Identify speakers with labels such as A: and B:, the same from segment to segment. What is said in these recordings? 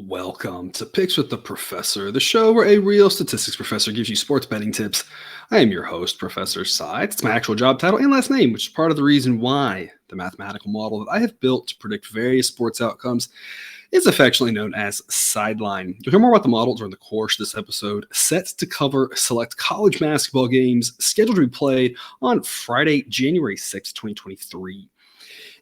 A: Welcome to Picks with the Professor, the show where a real statistics professor gives you sports betting tips. I am your host, Professor Sides. It's my actual job title and last name, which is part of the reason why the mathematical model that I have built to predict various sports outcomes is affectionately known as Sideline. You'll hear more about the model during the course of this episode, set to cover select college basketball games scheduled to be played on Friday, January 6th, 2023.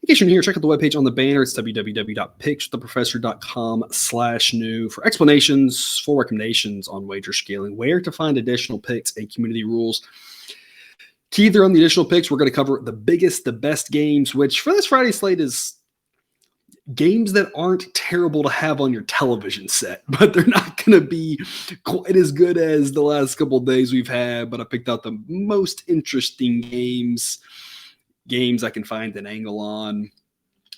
A: In case you're new here, check out the webpage on the banner. It's www.pickswiththeprofessor.com/new for explanations, full recommendations on wager scaling, where to find additional picks, and community rules. Key there on the additional picks, we're going to cover the biggest, the best games, which for this Friday slate is games that aren't terrible to have on your television set, but they're not going to be quite as good as the last couple of days we've had. But I picked out the most interesting games I can find an angle on.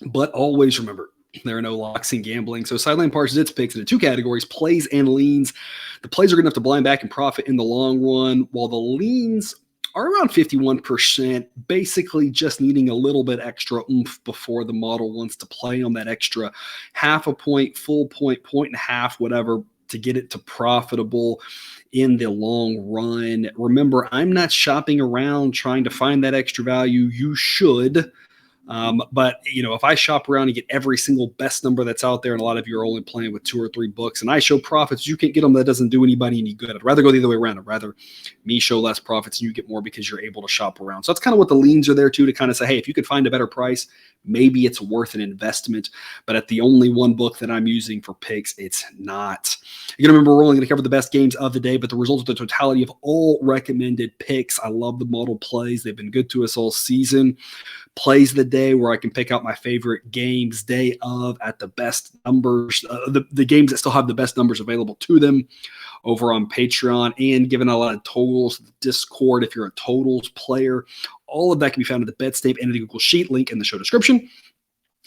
A: But always remember, there are no locks in gambling. So Sideline parses its picks into two categories, plays and leans. The plays are good enough to blind back and profit in the long run, while the leans are around 51%, basically just needing a little bit extra oomph before the model wants to play on that extra half a point, full point, point and a half, whatever, to get it to profitable in the long run. Remember, I'm not shopping around trying to find that extra value. You should. But, if I shop around and get every single best number that's out there, and a lot of you are only playing with 2 or 3 books, and I show profits, you can't get them. That doesn't do anybody any good. I'd rather go the other way around. I'd rather me show less profits and you get more because you're able to shop around. So that's kind of what the leans are there too, to kind of say, hey, if you could find a better price, maybe it's worth an investment. But at the only one book that I'm using for picks, it's not. You got to remember, we're only going to cover the best games of the day, but the results of the totality of all recommended picks. I love the model plays. They've been good to us all season. Plays of the day, where I can pick out my favorite games day of at the best numbers, the games that still have the best numbers available to them over on Patreon, and giving a lot of totals, Discord if you're a totals player. All of that can be found at the BetStape and the Google Sheet link in the show description.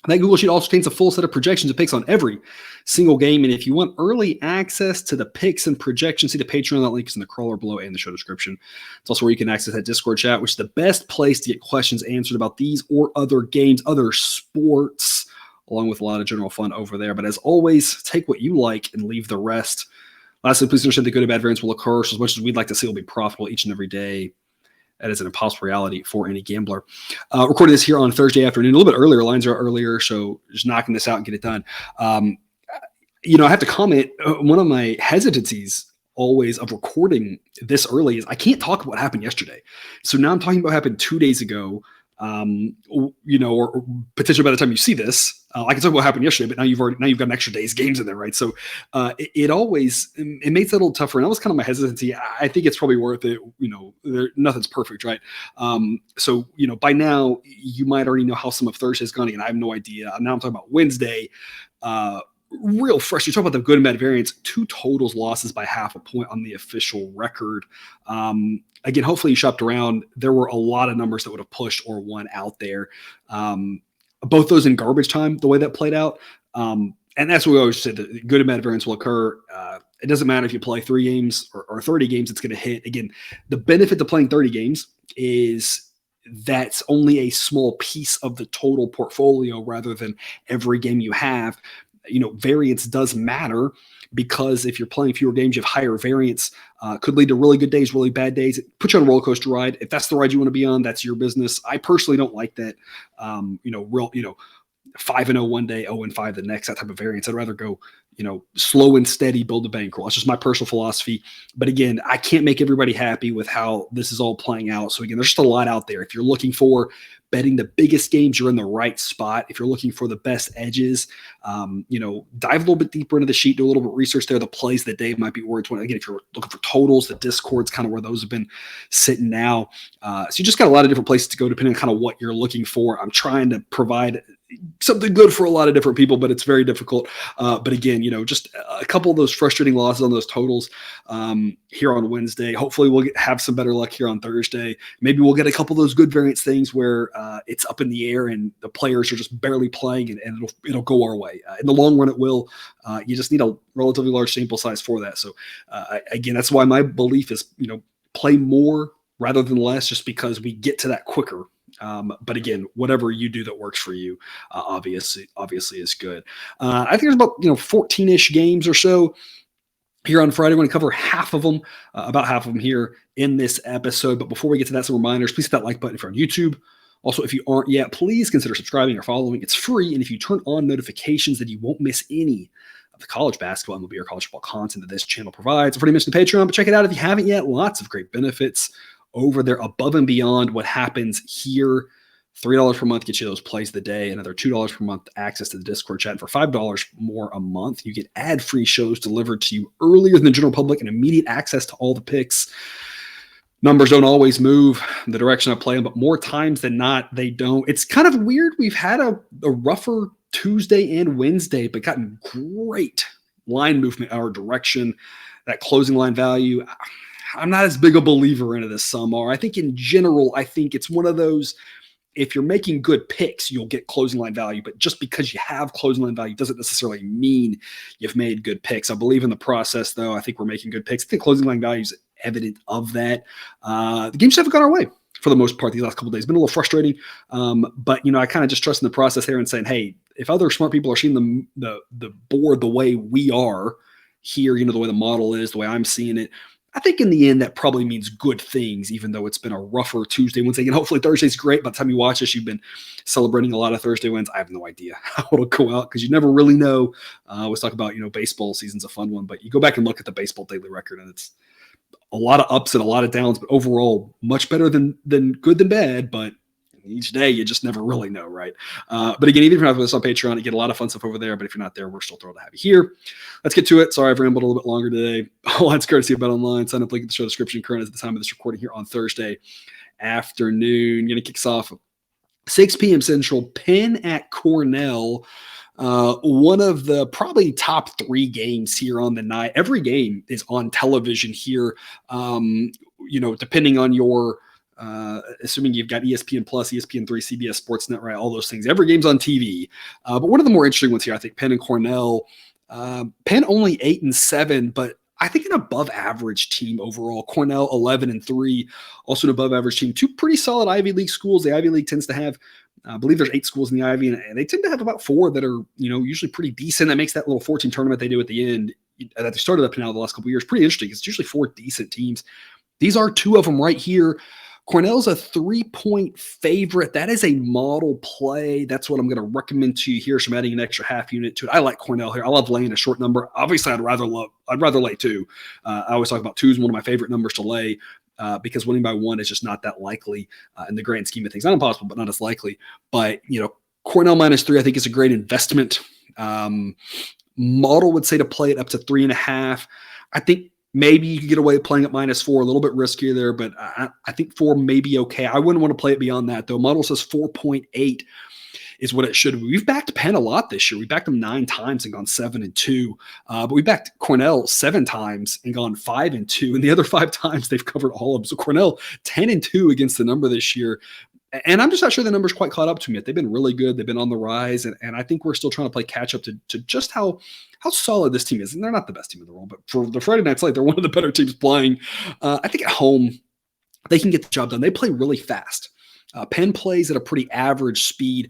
A: That Google Sheet also contains a full set of projections and picks on every single game. And if you want early access to the picks and projections, see the Patreon. That link is in the crawler below and the show description. It's also where you can access that Discord chat, which is the best place to get questions answered about these or other games, other sports, along with a lot of general fun over there. But as always, take what you like and leave the rest. Lastly, please understand that good and bad variance will occur. So as much as we'd like to see it will be profitable each and every day, that is an impossible reality for any gambler. Recording this here on Thursday afternoon, a little bit earlier. Lines are earlier, so just knocking this out and get it done. I have to comment, one of my hesitancies always of recording this early is I can't talk about what happened yesterday. So now I'm talking about what happened 2 days ago, or potentially by the time you see this, I can talk about what happened yesterday, but now you've got an extra day's games in there, right? So it makes it a little tougher. And that was kind of my hesitancy. I think it's probably worth it. Nothing's perfect, right? So by now you might already know how some of Thursday's gone, and I have no idea. Now I'm talking about Wednesday. Real fresh. You talk about the good and bad variance, 2 totals losses by half a point on the official record. Again, hopefully you shopped around. There were a lot of numbers that would have pushed or won out there. Both those in garbage time, the way that played out. And that's what we always said, the good and bad variance will occur. It doesn't matter if you play 3 games or 30 games, it's going to hit. Again, the benefit to playing 30 games is that's only a small piece of the total portfolio rather than every game you have. Variance does matter, because if you're playing fewer games, you have higher variance. Could lead to really good days, really bad days. It puts you on a roller coaster ride. If that's the ride you want to be on, that's your business. I personally don't like that. 5-0 one day, 0-5 the next, that type of variance. I'd rather go, slow and steady, build a bankroll. That's just my personal philosophy. But again, I can't make everybody happy with how this is all playing out. So again, there's just a lot out there. If you're looking for betting the biggest games, you're in the right spot. If you're looking for the best edges, dive a little bit deeper into the sheet, do a little bit of research there. The plays that day might be worth. Again, if you're looking for totals, the Discord's kind of where those have been sitting now. So you just got a lot of different places to go depending on kind of what you're looking for. I'm trying to provide something good for a lot of different people, but it's very difficult. But again, just a couple of those frustrating losses on those totals here on Wednesday. Hopefully we'll have some better luck here on Thursday. Maybe we'll get a couple of those good variance things where it's up in the air and the players are just barely playing, and it'll go our way. In the long run, it will. You just need a relatively large sample size for that. So again, that's why my belief is, play more rather than less, just because we get to that quicker. But again, whatever you do that works for you, obviously is good. I think there's about 14-ish games or so here on Friday. We're going to cover half of them, about half of them here in this episode. But before we get to that, some reminders. Please hit that like button if you're on YouTube. Also, if you aren't yet, please consider subscribing or following. It's free, and if you turn on notifications, then you won't miss any of the college basketball, MLB, or college football content that this channel provides. I've already mentioned the Patreon, but check it out if you haven't yet. Lots of great benefits over there above and beyond what happens here. $3 per month gets you those plays of the day. Another $2 per month access to the Discord chat. And for $5 more a month, you get ad-free shows delivered to you earlier than the general public and immediate access to all the picks. Numbers don't always move the direction I play them, but more times than not, they don't. It's kind of weird. We've had a rougher Tuesday and Wednesday, but gotten great line movement our direction. That closing line value, I'm not as big a believer in it as some are. I think in general, I think it's one of those, if you're making good picks, you'll get closing line value, but just because you have closing line value doesn't necessarily mean you've made good picks. I believe in the process, though. I think we're making good picks. I think closing line value is evident of that. The games haven't gone our way for the most part these last couple of days. It's been a little frustrating, but I kind of just trust in the process here and saying, hey, if other smart people are seeing the board the way we are here, the way the model is, the way I'm seeing it, I think in the end that probably means good things, even though it's been a rougher Tuesday, Wednesday, and hopefully Thursday's great. By the time you watch this, you've been celebrating a lot of Thursday wins. I have no idea how it'll go out because you never really know. I always talk about, baseball season's a fun one, but you go back and look at the baseball daily record and it's a lot of ups and a lot of downs, but overall much better than good than bad. But each day you just never really know, right? But again, even if you're not with us on Patreon, you get a lot of fun stuff over there. But if you're not there, we're still thrilled to have you here. Let's get to it. Sorry, I've rambled a little bit longer today. All that's courtesy of BetOnline. Sign up link in the show description. Current at the time of this recording here on Thursday afternoon. Going to kick us off 6 p.m. Central. Penn at Cornell. One of the probably top 3 games here on the night. Every game is on television here. Depending on your assuming you've got ESPN Plus, ESPN3, CBS Sportsnet, right? All those things. Every game's on TV. But one of the more interesting ones here, I think, Penn and Cornell. Penn only 8-7, but I think an above average team overall. Cornell 11-3, also an above average team. 2 pretty solid Ivy League schools. The Ivy League tends to have, I believe there's 8 schools in the Ivy, and they tend to have about 4 that are, usually pretty decent. That makes that little 14 tournament they do at the end that they started up now the last couple of years pretty interesting. It's usually 4 decent teams. These are 2 of them right here. Cornell's a 3-point favorite. That is a model play. That's what I'm going to recommend to you here. So I'm adding an extra half unit to it. I like Cornell here. I love laying a short number. Obviously, I'd rather lay 2. I always talk about 2 is one of my favorite numbers to lay because winning by 1 is just not that likely in the grand scheme of things. Not impossible, but not as likely. But Cornell -3, I think is a great investment. Model would say to play it up to 3.5. I think maybe you could get away with playing at -4, a little bit riskier there, but I think 4 may be okay. I wouldn't want to play it beyond that, though. Model says 4.8 is what it should be. We've backed Penn a lot this year. We backed them 9 times and gone 7-2. But we backed Cornell 7 times and gone 5-2. And the other 5 times they've covered all of them. So Cornell 10-2 against the number this year. And I'm just not sure the numbers quite caught up to me yet. They've been really good. They've been on the rise. And I think we're still trying to play catch up to just how solid this team is. And they're not the best team in the world, but for the Friday night slate, they're one of the better teams playing. I think at home, they can get the job done. They play really fast. Penn plays at a pretty average speed.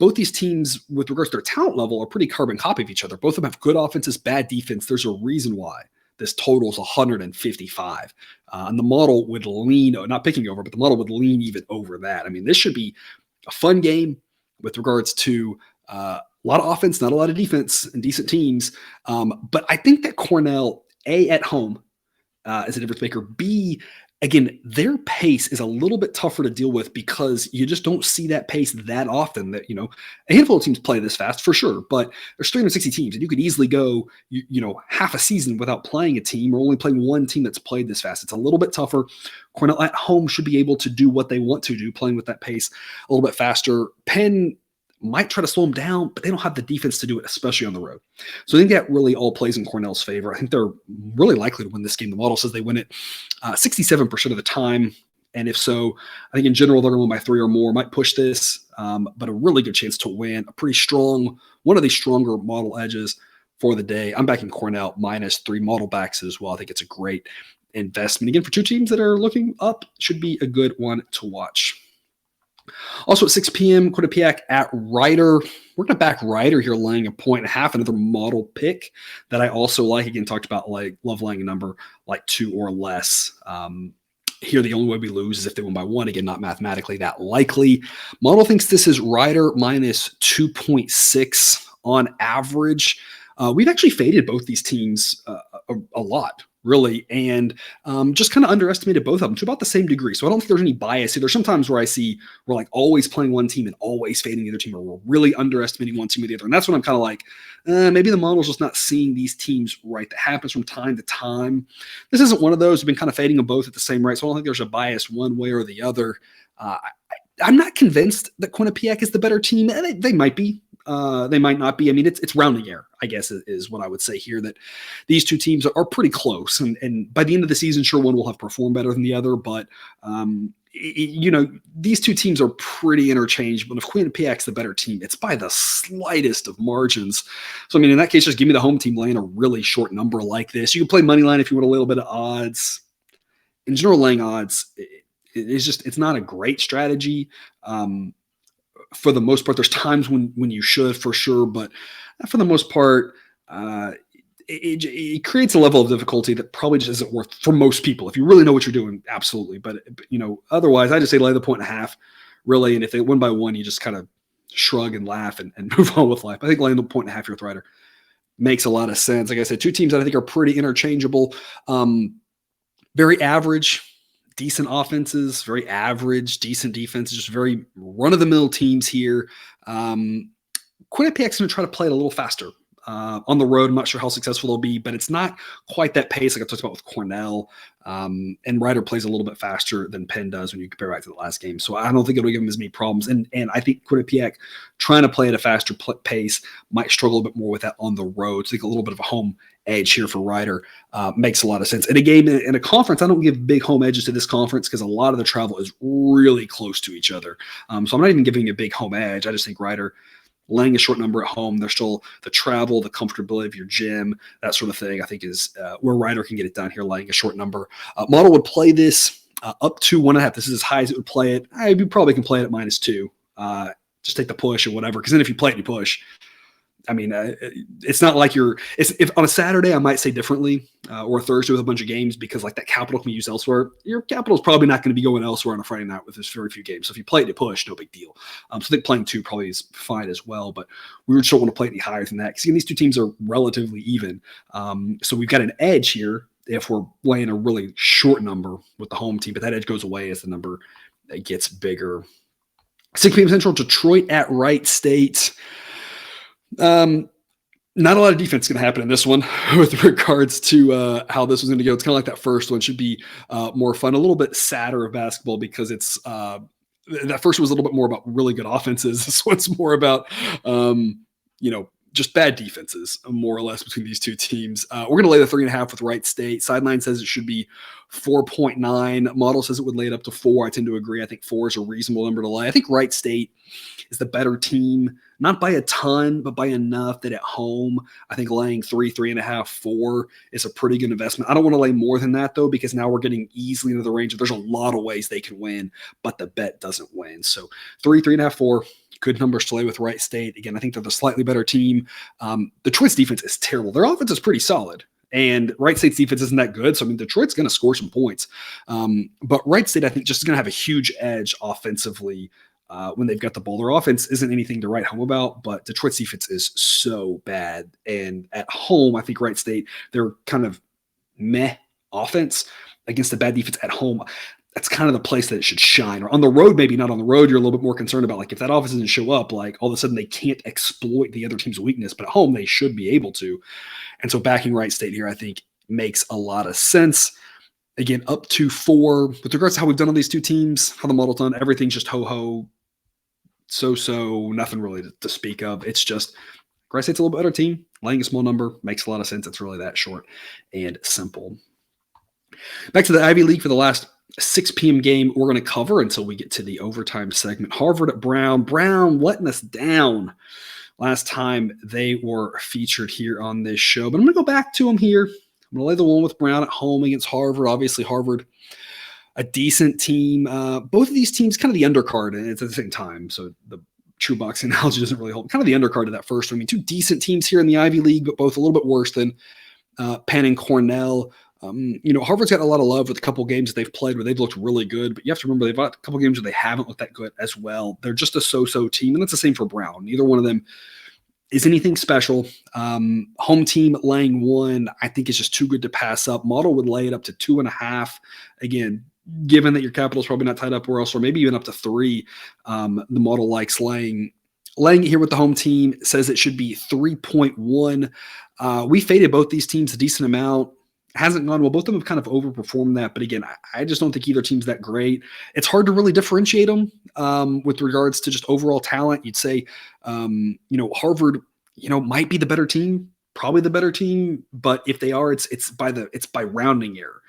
A: Both these teams, with regards to their talent level, are pretty carbon copy of each other. Both of them have good offenses, bad defense. There's a reason why this total is 155. And the model would lean, not picking over, but the model would lean even over that. I mean, this should be a fun game with regards to a lot of offense, not a lot of defense, and decent teams. But I think that Cornell, A, at home, is a difference maker. B, again, their pace is a little bit tougher to deal with because you just don't see that pace that often. That a handful of teams play this fast for sure, but there's 360 teams, and you could easily go half a season without playing a team or only playing one team that's played this fast. It's a little bit tougher. Cornell at home should be able to do what they want to do, playing with that pace a little bit faster. Penn might try to slow them down, but they don't have the defense to do it, especially on the road. So I think that really all plays in Cornell's favor. I think they're really likely to win this game. The model says they win it 67% of the time. And if so, I think in general, they're going to win by 3 or more. Might push this, but a really good chance to win. A pretty strong, one of these stronger model edges for the day. I'm backing Cornell -3 model backs as well. I think it's a great investment. Again, for 2 teams that are looking up, should be a good one to watch. Also at 6 p.m., Quinnipiac at Ryder. We're going to back Ryder here, laying a 1.5, another model pick that I also like. Again, talked about love laying a number like 2 or less. Here, the only way we lose is if they win by 1. Again, not mathematically that likely. Model thinks this is Ryder minus 2.6 on average. We've actually faded both these teams a lot, really, and just kind of underestimated both of them to about the same degree. So I don't think there's any bias. There's sometimes where I see we're like always playing one team and always fading the other team, or we're really underestimating one team or the other. And that's when I'm kind of like, maybe the model's just not seeing these teams right. That happens from time to time. This isn't one of those. We've been kind of fading them both at the same rate. So I don't think there's a bias one way or the other. I'm not convinced that Quinnipiac is the better team. They might be. They might not be. I mean, it's rounding error, I guess, is what I would say here, that these two teams are pretty close. And by the end of the season, sure, one will have performed better than the other. But, these two teams are pretty interchangeable. If Quinnipiac's the better team, it's by the slightest of margins. So, I mean, in that case, just give me the home team laying a really short number like this. You can play money line if you want a little bit of odds. In general, laying odds, it's not a great strategy. For the most part, there's times when you should, for sure, but for the most part, it creates a level of difficulty that probably just isn't worth for most people. If you really know what you're doing, absolutely. But otherwise, I just say lay the 1.5, really. And if they win by 1, you just kind of shrug and laugh and move on with life. I think laying the 1.5 here with Ryder makes a lot of sense. Like I said, two teams that I think are pretty interchangeable, very average. Decent offenses, very average, decent defenses, just very run-of-the-mill teams here. Quinnipiac's going to try to play it a little faster on the road. I'm not sure how successful they'll be, but it's not quite that pace like I talked about with Cornell. And Ryder plays a little bit faster than Penn does when you compare back to the last game. So I don't think it'll give them as many problems. And I think Quinnipiac trying to play at a faster pace might struggle a bit more with that on the road. So I think a little bit of a home edge here for Ryder makes a lot of sense. In a game, in a conference, I don't give big home edges to this conference because a lot of the travel is really close to each other. So I'm not even giving a big home edge. I just think Ryder laying a short number at home, there's still the travel, the comfortability of your gym, that sort of thing, I think is where Ryder can get it done here, laying a short number. Model would play this up to 1.5. This is as high as it would play it. You probably can play it at -2. Just take the push or whatever, because then if you play it, you push. I mean, it's not like if on a Saturday, I might say differently, or a Thursday with a bunch of games, because like that capital can be used elsewhere. Your capital is probably not going to be going elsewhere on a Friday night with this very few games. So if you play it, you push, no big deal. So I think playing 2 probably is fine as well, but we would still want to play it any higher than that, because these two teams are relatively even. So we've got an edge here if we're laying a really short number with the home team, but that edge goes away as the number gets bigger. 6 p.m. Central, Detroit at Wright State. Not a lot of defense is going to happen in this one with regards to how this was going to go. It's kind of like that first one. Should be more fun, a little bit sadder of basketball, because it's that first was a little bit more about really good offenses. This one's more about just bad defenses, more or less, between these two teams. We're going to lay the 3.5 with Wright State. Sideline says it should be 4.9. Model says it would lay it up to 4. I tend to agree. I think 4 is a reasonable number to lay. I think Wright State is the better team, not by a ton, but by enough that at home, I think laying 3, 3.5, 4 is a pretty good investment. I don't want to lay more than that, though, because now we're getting easily into the range. There's a lot of ways they can win, but the bet doesn't win. So 3, 3.5, 4. Good numbers to lay with Wright State. Again, I think they're the slightly better team. Detroit's defense is terrible. Their offense is pretty solid, and Wright State's defense isn't that good. So, I mean, Detroit's going to score some points. But Wright State, I think, just is going to have a huge edge offensively when they've got the ball. Their offense isn't anything to write home about, but Detroit's defense is so bad. And at home, I think Wright State, they're kind of meh offense against the bad defense at home. That's kind of the place that it should shine. Or on the road, maybe not on the road, you're a little bit more concerned about, like, if that offense doesn't show up, like, all of a sudden they can't exploit the other team's weakness, but at home they should be able to. And so backing Wright State here, I think, makes a lot of sense. Again, up to 4. With regards to how we've done on these two teams, how the model's done, everything's just ho-ho, so-so, nothing really to speak of. It's just Wright State's a little better team. Laying a small number makes a lot of sense. It's really that short and simple. Back to the Ivy League for the last 6 p.m. game we're going to cover until we get to the overtime segment. Harvard at Brown. Brown letting us down last time they were featured here on this show. But I'm going to go back to them here. I'm going to lay the one with Brown at home against Harvard. Obviously, Harvard a decent team. Both of these teams kind of the undercard, and it's at the same time. So the true boxing analogy doesn't really hold. Kind of the undercard of that first one. I mean, two decent teams here in the Ivy League, but both a little bit worse than Penn and Cornell. Harvard's got a lot of love with a couple games that they've played where they've looked really good, but you have to remember they've got a couple games where they haven't looked that good as well. They're just a so-so team, and that's the same for Brown. Neither one of them is anything special. Home team laying 1, I think is just too good to pass up. Model would lay it up to 2.5. Again, given that your capital is probably not tied up where else, or maybe even up to 3. The model likes laying it here with the home team. It says it should be 3.1. We faded both these teams a decent amount. Hasn't gone well. Both of them have kind of overperformed that. But again, I just don't think either team's that great. It's hard to really differentiate them with regards to just overall talent. You'd say, Harvard, might be the better team, probably the better team. But if they are, it's by rounding error.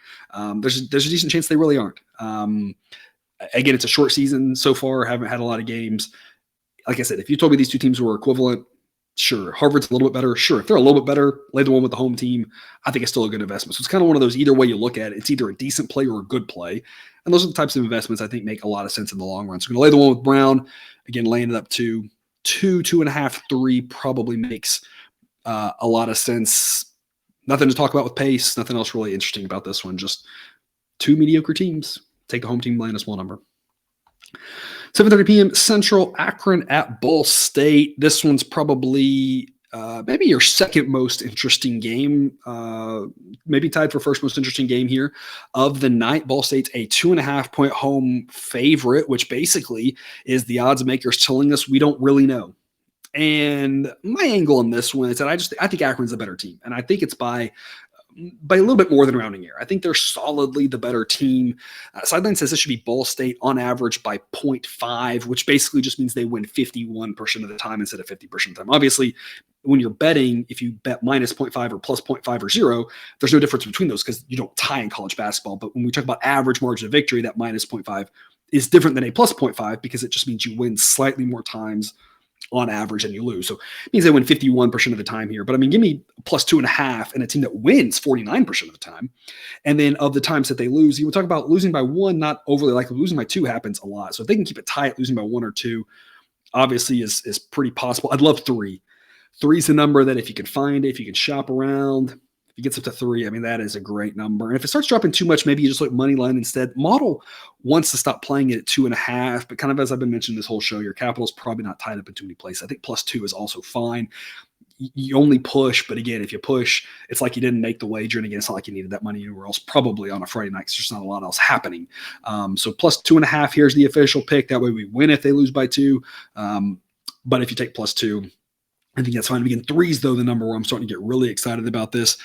A: There's a decent chance they really aren't. Again, it's a short season so far. Haven't had a lot of games. Like I said, if you told me these two teams were equivalent, sure. Harvard's a little bit better. Sure. If they're a little bit better, lay the one with the home team. I think it's still a good investment. So it's kind of one of those, either way you look at it, it's either a decent play or a good play. And those are the types of investments I think make a lot of sense in the long run. So I'm going to lay the one with Brown. Again, laying it up to 2.5, 3 probably makes a lot of sense. Nothing to talk about with pace. Nothing else really interesting about this one. Just two mediocre teams. Take the home team laying a small number. 7:30 p.m. Central, Akron at Ball State. This one's probably maybe your second most interesting game, maybe tied for first most interesting game here of the night. Ball State's a 2.5-point home favorite, which basically is the odds makers telling us we don't really know. And my angle on this one is that I think Akron's a better team, and I think it's by a little bit more than rounding error. I think they're solidly the better team. Sideline says this should be Ball State on average by 0.5, which basically just means they win 51% of the time instead of 50% of the time. Obviously, when you're betting, if you bet minus 0.5 or plus 0.5 or 0, there's no difference between those because you don't tie in college basketball. But when we talk about average margin of victory, that minus 0.5 is different than a plus 0.5 because it just means you win slightly more times on average and you lose. So it means they win 51% of the time here. But I mean, give me plus 2.5 and a team that wins 49% of the time. And then of the times that they lose, you would talk about losing by 1, not overly likely. Losing by 2 happens a lot. So if they can keep it tight, losing by 1 or 2 obviously is pretty possible. I'd love 3. 3 is the number that if you can find it, if you can shop around, if it gets up to 3, I mean, that is a great number. And if it starts dropping too much, maybe you just look money line instead. Model wants to stop playing it at 2.5, but kind of as I've been mentioning this whole show, your capital is probably not tied up in too many places. I think plus 2 is also fine. You only push, but again, if you push, it's like you didn't make the wager, and again, it's not like you needed that money anywhere else, probably on a Friday night, because there's not a lot else happening. So plus 2.5, here's the official pick. That way we win if they lose by 2. But if you take plus 2, I think that's fine. Again, 3's though the number where I'm starting to get really excited about this.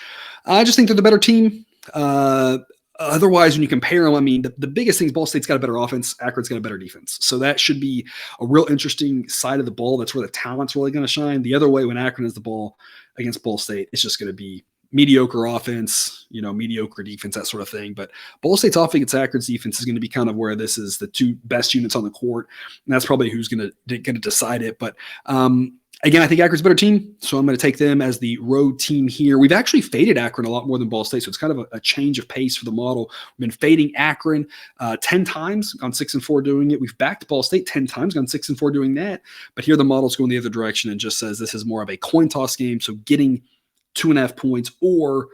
A: I just think they're the better team. Otherwise, when you compare them, I mean, the biggest thing is Ball State's got a better offense. Akron's got a better defense. So that should be a real interesting side of the ball. That's where the talent's really going to shine. The other way, when Akron has the ball against Ball State, it's just going to be mediocre offense, mediocre defense, that sort of thing. But Ball State's offense against Akron's defense is going to be kind of where this is the two best units on the court. And that's probably who's going to decide it. But again, I think Akron's a better team, so I'm going to take them as the road team here. We've actually faded Akron a lot more than Ball State, so it's kind of a change of pace for the model. We've been fading Akron 10 times, gone 6-4 doing it. We've backed Ball State 10 times, gone 6-4 doing that. But here the model's going the other direction and just says this is more of a coin toss game, so getting 2.5 points or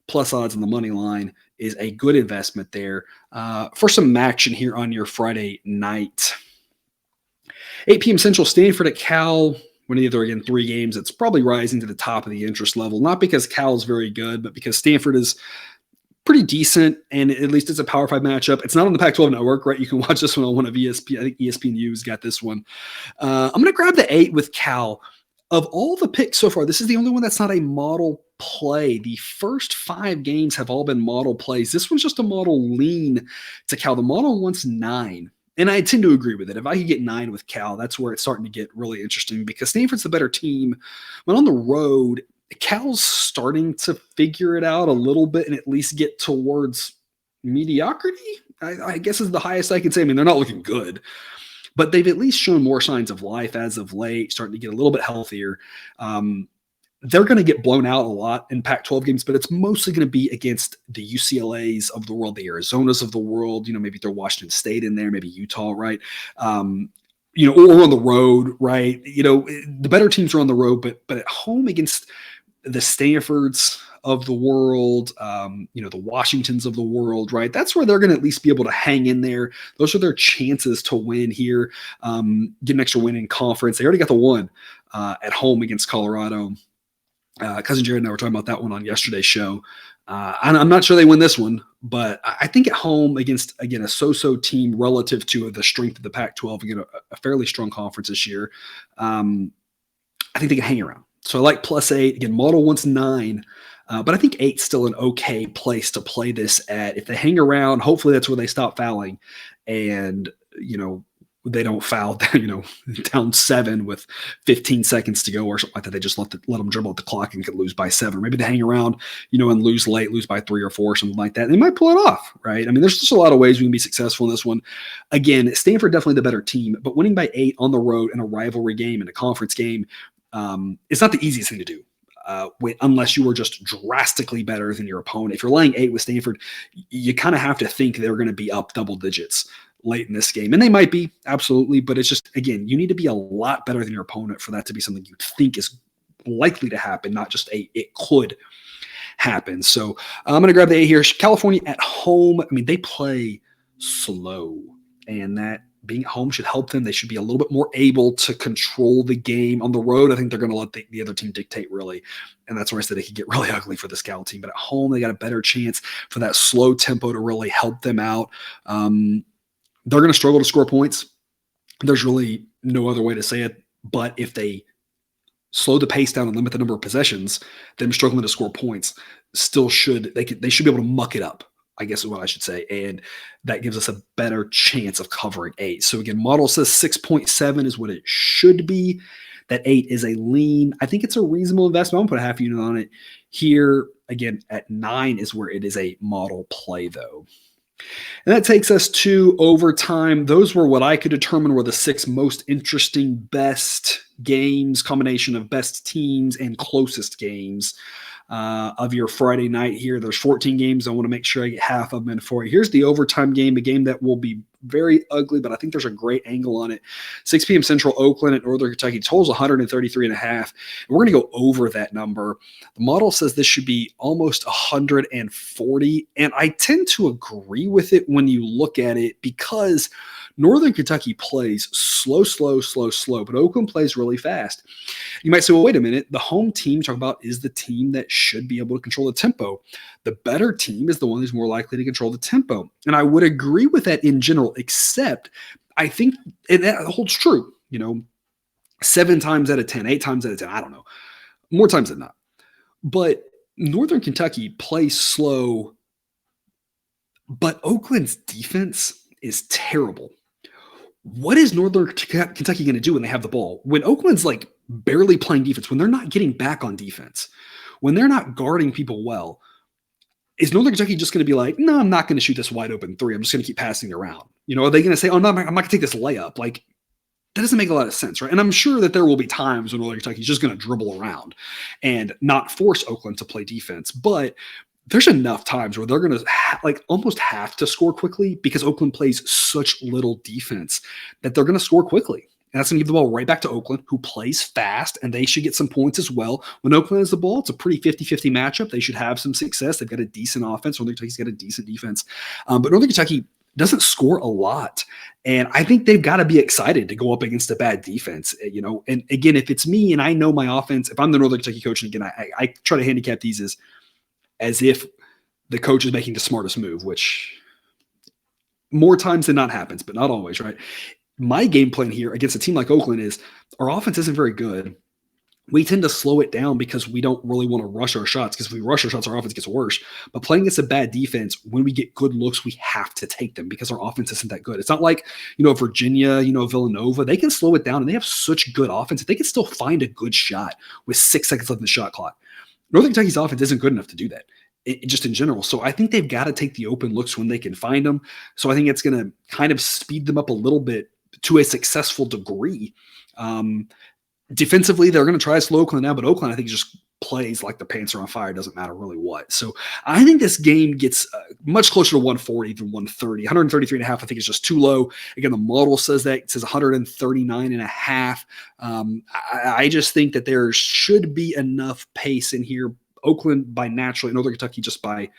A: plus odds on the money line is a good investment there. For some action here on your Friday night. 8 p.m. Central, Stanford at Cal. When either, again, 3 games, it's probably rising to the top of the interest level, not because Cal is very good, but because Stanford is pretty decent, and at least it's a Power 5 matchup. It's not on the Pac-12 network, right? You can watch this one on one of ESPN. I think ESPNU's got this one. I'm going to grab the 8 with Cal. Of all the picks so far, this is the only one that's not a model play. The first 5 games have all been model plays. This one's just a model lean to Cal. The model wants 9. And I tend to agree with it. If I could get 9 with Cal, that's where it's starting to get really interesting because Stanford's the better team. But on the road, Cal's starting to figure it out a little bit and at least get towards mediocrity, I guess is the highest I can say. I mean, they're not looking good, but they've at least shown more signs of life as of late, starting to get a little bit healthier. they're going to get blown out a lot in Pac-12 games, but it's mostly going to be against the UCLAs of the world, the Arizonas of the world. Maybe throw Washington State in there, maybe Utah, right? Or on the road, right? The better teams are on the road, but at home against the Stanfords of the world, the Washingtons of the world, right? That's where they're going to at least be able to hang in there. Those are their chances to win here, get an extra win in conference. They already got the one at home against Colorado. Cousin Jared and I were talking about that one on yesterday's show. I'm not sure they win this one, but I think at home against, again, a so-so team relative to the strength of the Pac-12, again, a fairly strong conference this year, I think they can hang around. So I like +8. Again, model wants 9, but I think 8's still an okay place to play this at. If they hang around, hopefully that's where they stop fouling, and they don't foul, down 7 with 15 seconds to go or something like that. They just let them dribble at the clock and could lose by 7. Maybe they hang around, and lose late, lose by 3 or 4, something like that. And they might pull it off, right? I mean, there's just a lot of ways we can be successful in this one. Again, Stanford definitely the better team, but winning by 8 on the road in a rivalry game, in a conference game, it's not the easiest thing to do. Unless you are just drastically better than your opponent. If you're laying 8 with Stanford, you kind of have to think they're going to be up double digits late in this game. And they might be, absolutely, but it's just, again, you need to be a lot better than your opponent for that to be something you think is likely to happen, not just it could happen. So I'm going to grab the 8 here. California at home, I mean, they play slow, and that being at home should help them. They should be a little bit more able to control the game. On the road, I think they're going to let the other team dictate, really. And that's where I said it could get really ugly for this Cal team. But at home, they got a better chance for that slow tempo to really help them out. They're going to struggle to score points. There's really no other way to say it. But if they slow the pace down and limit the number of possessions, them struggling to score points still they should be able to muck it up, I guess is what I should say. And that gives us a better chance of covering 8. So again, model says 6.7 is what it should be. That 8 is a lean. I think it's a reasonable investment. I'm going to put a half unit on it here. Again, at 9 is where it is a model play, though. And that takes us to overtime. Those were what I could determine were the 6 most interesting, best games, combination of best teams and closest games of your Friday night here. There's 14 games. I want to make sure I get half of them in for you. Here's the overtime game, a game that will be very ugly, but I think there's a great angle on it. 6 p.m. Central, Oakland at Northern Kentucky. Totals 133.5. And we're going to go over that number. The model says this should be almost 140. And I tend to agree with it when you look at it, because Northern Kentucky plays slow, but Oakland plays really fast. You might say, well, wait a minute. The home team talking about is the team that should be able to control the tempo. The better team is the one who's more likely to control the tempo. And I would agree with that in general, except I think that holds true, 7 times out of 10, 8 times out of 10, I don't know, more times than not. But Northern Kentucky plays slow, but Oakland's defense is terrible. What is Northern Kentucky going to do when they have the ball? When Oakland's like barely playing defense, when they're not getting back on defense, when they're not guarding people well, is Northern Kentucky just going to be like, no, I'm not going to shoot this wide open 3. I'm just going to keep passing around. Are they going to say, oh, no, I'm not going to take this layup? Like, that doesn't make a lot of sense, right? And I'm sure that there will be times when Northern Kentucky is just going to dribble around and not force Oakland to play defense. But there's enough times where they're going to almost have to score quickly, because Oakland plays such little defense that they're going to score quickly. And that's going to give the ball right back to Oakland, who plays fast, and they should get some points as well. When Oakland has the ball, it's a pretty 50-50 matchup. They should have some success. They've got a decent offense. Northern Kentucky's got a decent defense. But Northern Kentucky doesn't score a lot. And I think they've got to be excited to go up against a bad defense, And again, if it's me and I know my offense, if I'm the Northern Kentucky coach, and again, I try to handicap these as if the coach is making the smartest move, which more times than not happens, but not always, right? My game plan here against a team like Oakland is our offense isn't very good. We tend to slow it down because we don't really want to rush our shots, because if we rush our shots, our offense gets worse. But playing against a bad defense, when we get good looks, we have to take them because our offense isn't that good. It's not like, Virginia, Villanova. They can slow it down, and they have such good offense that they can still find a good shot with 6 seconds left in the shot clock. Northern Kentucky's offense isn't good enough to do that. Just in general. So I think they've got to take the open looks when they can find them. So I think it's going to kind of speed them up a little bit to a successful degree. Defensively, they're going to try to slow Oakland now, but Oakland, I think, is just plays like the pants are on fire, doesn't matter really what. So I think this game gets much closer to 140 than 130. 133 and a half, I think, is just too low. Again, the model says that. It says 139 and a half. I just think that there should be enough pace in here. Oakland by naturally, Northern Kentucky just by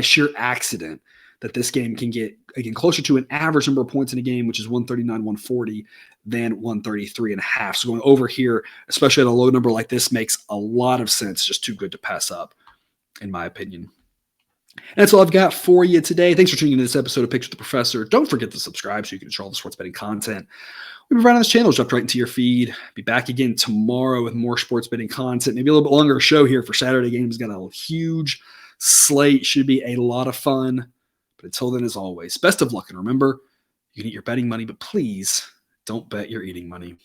A: sheer accident, that this game can get, again, closer to an average number of points in a game, which is 139, 140, than 133 and a half. So going over here, especially at a low number like this, makes a lot of sense. Just too good to pass up, in my opinion. And that's all I've got for you today. Thanks for tuning into this episode of Picks with the Professor. Don't forget to subscribe so you can enjoy all the sports betting content we provide on this channel. Jumped right into your feed. Be back again tomorrow with more sports betting content. Maybe a little bit longer show here for Saturday games. Got a huge slate. Should be a lot of fun. But until then, as always, best of luck. And remember, you can eat your betting money, but please don't bet your eating money.